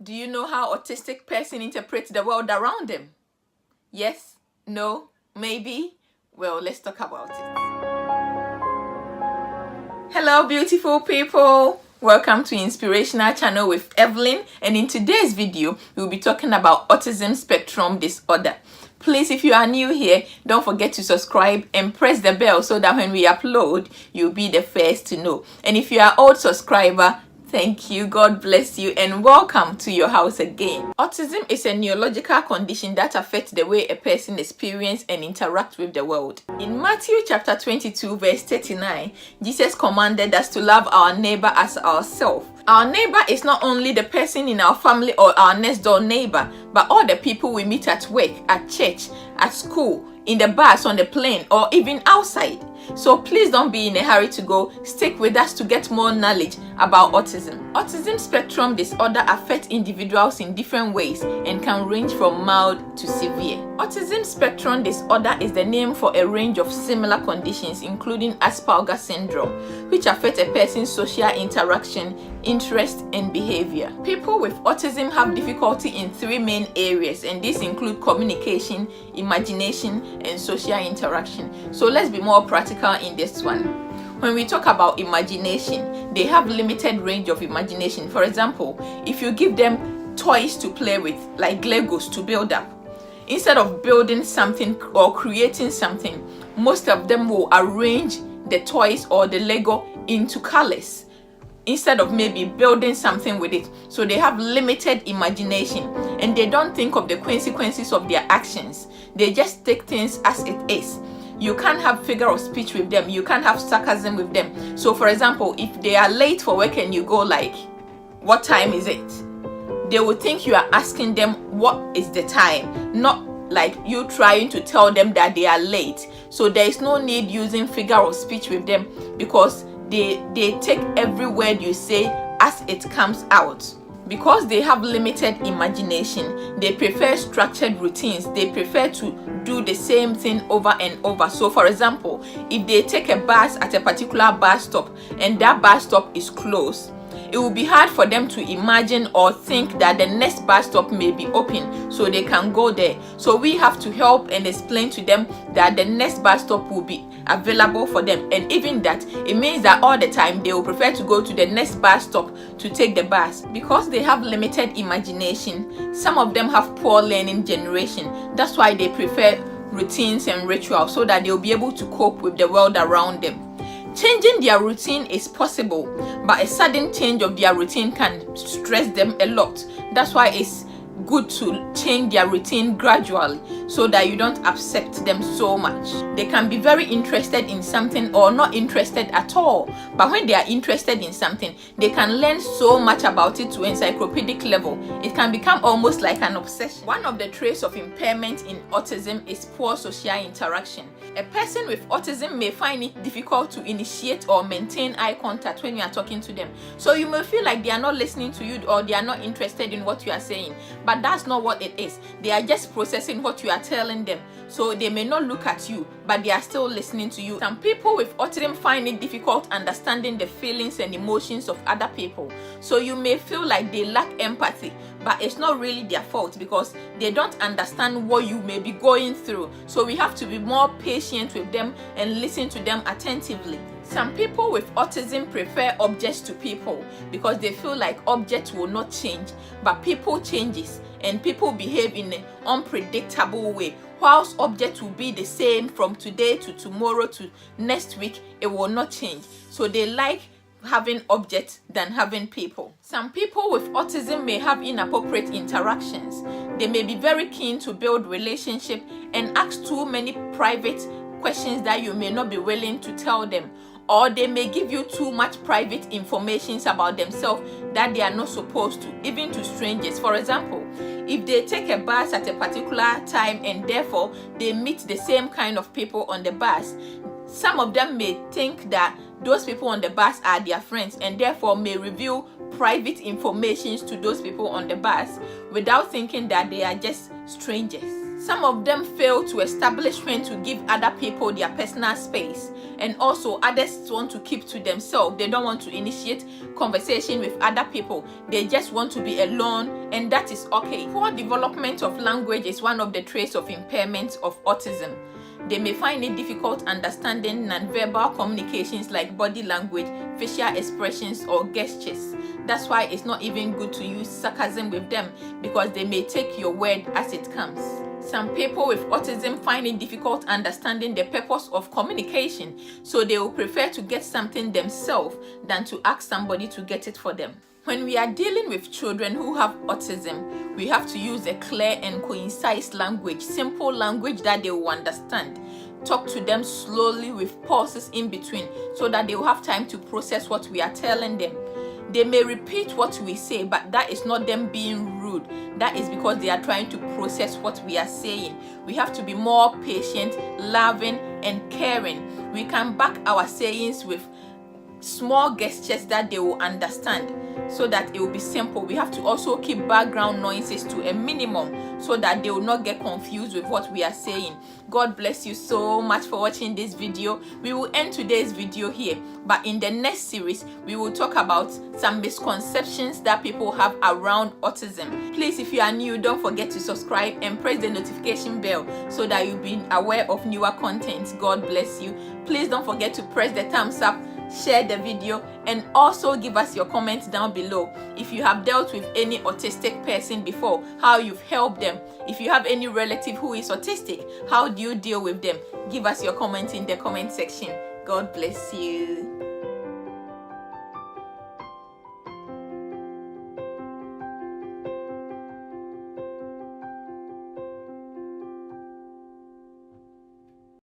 Do you know how autistic person interprets the world around them? Yes? No? Maybe? Well, let's talk about it. Hello, beautiful people. Welcome to Inspirational channel with Evelyn, and in today's video, we'll be talking about autism spectrum disorder. Please, if you are new here, don't forget to subscribe and press the bell so that when we upload, you'll be the first to know. And if you are old subscriber, thank you, God bless you, and welcome to your house again. Autism is a neurological condition that affects the way a person experiences and interacts with the world. In Matthew chapter 22 verse 39, Jesus commanded us to love our neighbor as ourselves. Our neighbor is not only the person in our family or our next door neighbor, but all the people we meet at work, at church, at school, in the bus, on the plane, or even outside. So please don't be in a hurry to go. Stick with us to get more knowledge about autism. Autism spectrum disorder affects individuals in different ways and can range from mild to severe. Autism spectrum disorder is the name for a range of similar conditions, including Asperger syndrome, which affects a person's social interaction, interest, and behavior. People with autism have difficulty in three main areas, and these include communication, imagination, and social interaction. So let's be more practical in this one. When we talk about imagination, they have limited range of imagination. For example, if you give them toys to play with, like Legos to build up, instead of building something or creating something, most of them will arrange the toys or the Lego into colors instead of maybe building something with it. So they have limited imagination and they don't think of the consequences of their actions. They just take things as it is. You can't have figure of speech with them. You can't have sarcasm with them. So for example, if they are late for work and you go like, what time is it? They will think you are asking them what is the time, not like you trying to tell them that they are late. So there is no need using figure of speech with them because they take every word you say as it comes out. Because they have limited imagination, they prefer structured routines. They prefer to do the same thing over and over. So for example, if they take a bus at a particular bus stop and that bus stop is closed, it will be hard for them to imagine or think that the next bus stop may be open so they can go there. So we have to help and explain to them that the next bus stop will be available for them, and even that it means that all the time they will prefer to go to the next bus stop to take the bus. Because they have limited imagination, some of them have poor learning generation. That's why they prefer routines and rituals so that they'll be able to cope with the world around them. Changing their routine is possible, but a sudden change of their routine can stress them a lot. That's why it's good to change their routine gradually so that you don't upset them so much. They can be very interested in something or not interested at all, but when they are interested in something, they can learn so much about it to encyclopedic level. It can become almost like an obsession. One of the traits of impairment in autism is poor social interaction. A person with autism may find it difficult to initiate or maintain eye contact when you are talking to them. So you may feel like they are not listening to you or they are not interested in what you are saying, but that's not what it is. They are just processing what you are telling them. So they may not look at you, but they are still listening to you. Some people with autism find it difficult understanding the feelings and emotions of other people. So you may feel like they lack empathy, but it's not really their fault because they don't understand what you may be going through. So we have to be more patient with them and listen to them attentively. Some people with autism prefer objects to people because they feel like objects will not change, but people changes and people behave in an unpredictable way. Whilst objects will be the same from today to tomorrow to next week, it will not change. So they like having objects than having people. Some people with autism may have inappropriate interactions. They may be very keen to build relationship and ask too many private questions that you may not be willing to tell them, or they may give you too much private information about themselves that they are not supposed to, even to strangers. For example, if they take a bus at a particular time and therefore they meet the same kind of people on the bus, some of them may think that those people on the bus are their friends and therefore may reveal private information to those people on the bus without thinking that they are just strangers. Some of them fail to establish when to give other people their personal space, and also others want to keep to themselves. They don't want to initiate conversation with other people. They just want to be alone, and that is okay. Poor development of language is one of the traits of impairment of autism. They may find it difficult understanding non-verbal communications like body language, facial expressions, or gestures. That's why it's not even good to use sarcasm with them, because they may take your word as it comes. Some people with autism find it difficult understanding the purpose of communication, so they will prefer to get something themselves than to ask somebody to get it for them. When we are dealing with children who have autism, we have to use a clear and concise language, simple language that they will understand. Talk to them slowly with pauses in between, so that they will have time to process what we are telling them. They may repeat what we say, but that is not them being rude. That is because they are trying to process what we are saying. We have to be more patient, loving, and caring. We can back our sayings with small gestures that they will understand, so that it will be simple. We have to also keep background noises to a minimum, so that they will not get confused with what we are saying. God bless you so much for watching this video. We will end today's video here, but in the next series we will talk about some misconceptions that people have around autism. Please, if you are new, don't forget to subscribe and press the notification bell so that you'll be aware of newer content. God bless you. Please don't forget to press the thumbs up, share the video, and also give us your comments down below. If you have dealt with any autistic person before, how you've helped them. If you have any relative who is autistic, how do you deal with them? Give us your comments in the comment section. God bless you.